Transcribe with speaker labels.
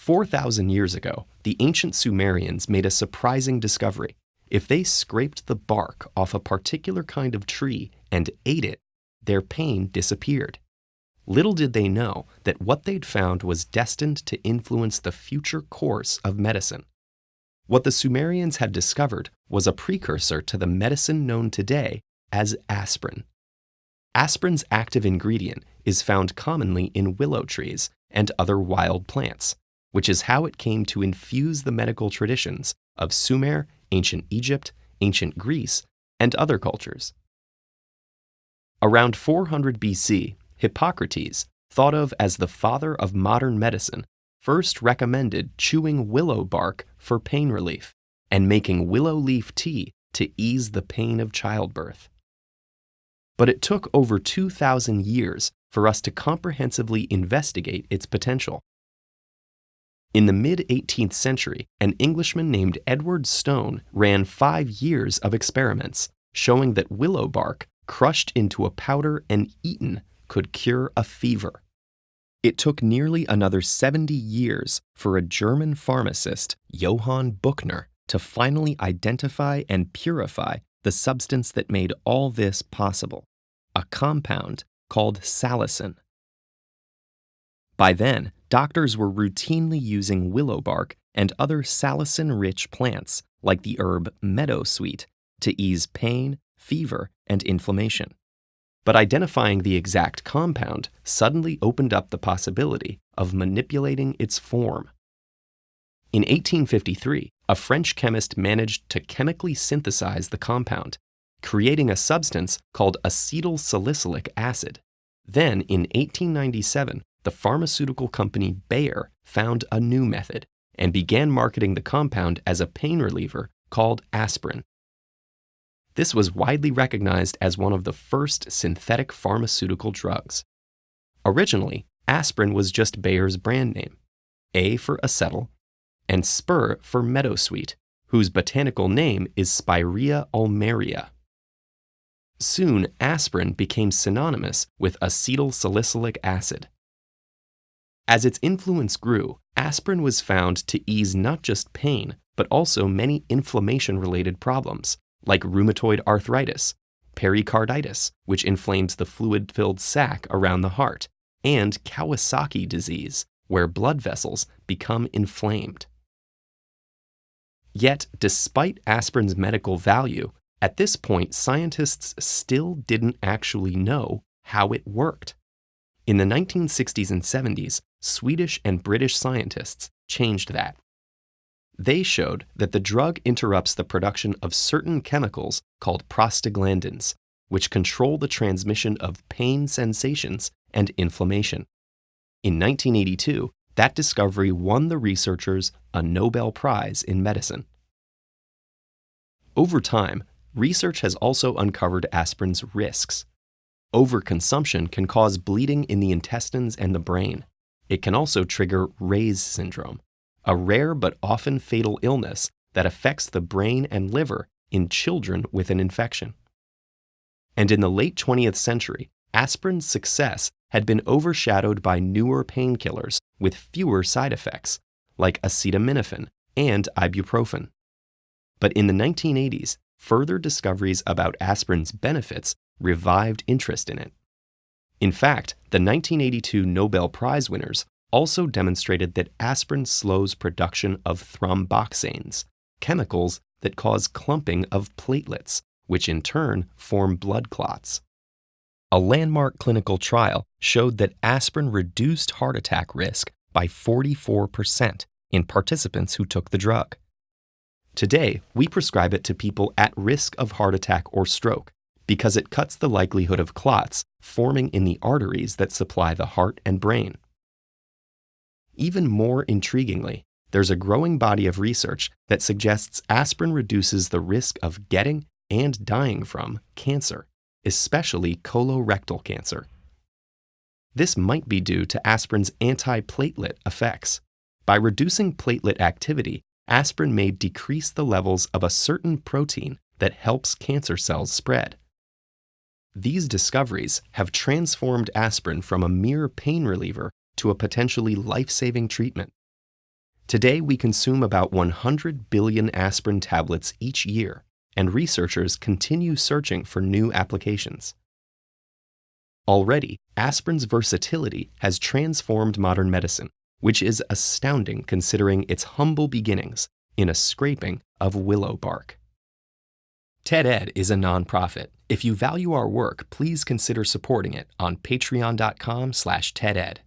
Speaker 1: 4,000 years ago, the ancient Sumerians made a surprising discovery. If they scraped the bark off a particular kind of tree and ate it, their pain disappeared. Little did they know that what they'd found was destined to influence the future course of medicine. What the Sumerians had discovered was a precursor to the medicine known today as aspirin. Aspirin's active ingredient is found commonly in willow trees and other wild plants, which is how it came to infuse the medical traditions of Sumer, ancient Egypt, ancient Greece, and other cultures. Around 400 BC, Hippocrates, thought of as the father of modern medicine, first recommended chewing willow bark for pain relief and making willow leaf tea to ease the pain of childbirth. But it took over 2,000 years for us to comprehensively investigate its potential. In the mid-18th century, an Englishman named Edward Stone ran 5 years of experiments showing that willow bark crushed into a powder and eaten could cure a fever. It took nearly another 70 years for a German pharmacist, Johann Buchner, to finally identify and purify the substance that made all this possible, a compound called salicin. By then, doctors were routinely using willow bark and other salicin-rich plants like the herb meadowsweet to ease pain, fever, and inflammation. But identifying the exact compound suddenly opened up the possibility of manipulating its form. In 1853, a French chemist managed to chemically synthesize the compound, creating a substance called acetyl salicylic acid. Then, in 1897, the pharmaceutical company Bayer found a new method and began marketing the compound as a pain reliever called aspirin. This was widely recognized as one of the first synthetic pharmaceutical drugs. Originally, aspirin was just Bayer's brand name, A for acetyl, and spur for meadowsweet, whose botanical name is Spirea ulmaria. Soon, aspirin became synonymous with acetyl salicylic acid. As its influence grew, aspirin was found to ease not just pain, but also many inflammation-related problems, like rheumatoid arthritis, pericarditis, which inflames the fluid-filled sac around the heart, and Kawasaki disease, where blood vessels become inflamed. Yet, despite aspirin's medical value, at this point scientists still didn't actually know how it worked. In the 1960s and 70s, Swedish and British scientists changed that. They showed that the drug interrupts the production of certain chemicals called prostaglandins, which control the transmission of pain sensations and inflammation. In 1982, that discovery won the researchers a Nobel Prize in medicine. Over time, research has also uncovered aspirin's risks. Overconsumption can cause bleeding in the intestines and the brain. It can also trigger Ray's syndrome, a rare but often fatal illness that affects the brain and liver in children with an infection. And in the late 20th century, aspirin's success had been overshadowed by newer painkillers with fewer side effects, like acetaminophen and ibuprofen. But in the 1980s, further discoveries about aspirin's benefits revived interest in it. In fact, the 1982 Nobel Prize winners also demonstrated that aspirin slows production of thromboxanes, chemicals that cause clumping of platelets, which in turn form blood clots. A landmark clinical trial showed that aspirin reduced heart attack risk by 44% in participants who took the drug. Today, we prescribe it to people at risk of heart attack or stroke because it cuts the likelihood of clots forming in the arteries that supply the heart and brain. Even more intriguingly, there's a growing body of research that suggests aspirin reduces the risk of getting and dying from cancer, especially colorectal cancer. This might be due to aspirin's anti-platelet effects. By reducing platelet activity, aspirin may decrease the levels of a certain protein that helps cancer cells spread. These discoveries have transformed aspirin from a mere pain reliever to a potentially life-saving treatment. Today, we consume about 100 billion aspirin tablets each year, and researchers continue searching for new applications. Already, aspirin's versatility has transformed modern medicine, which is astounding considering its humble beginnings in a scraping of willow bark. TED-Ed is a nonprofit. If you value our work, please consider supporting it on patreon.com/TEDEd.